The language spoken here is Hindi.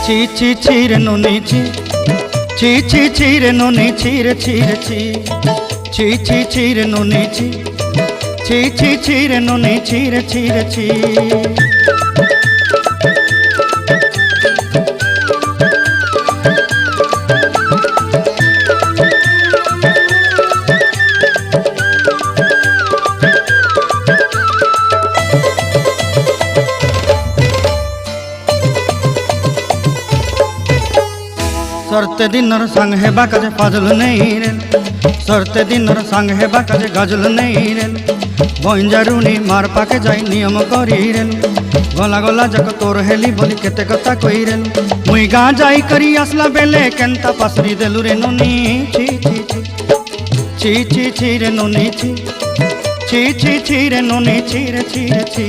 ছি ছি ছি রে নুনি ছি, ছি ছি ছি রে নুনি ছি রে ছি রে ছি, ছি ছি ছি রে নুনি ছি, ছি ছি ছি রে নুনি ছি রে ছি রে ছি। सरते दिनर संग हेबा काजे फाजल नहीं रेल, सरते दिनर संग हेबा काजे गाजल नहीं रेल, बंजारुनी मार पाके जाई नियम करी रेल, गला गला जक तोर हेली बोली केते कथा कई रेल, मुई गा जाई करी आसला बेले केंता पासरी देलु रे नुनी ची ची ची, ची ची ची रे नुनी ची, ची ची ची रे नुनी ची रे ची रे ची।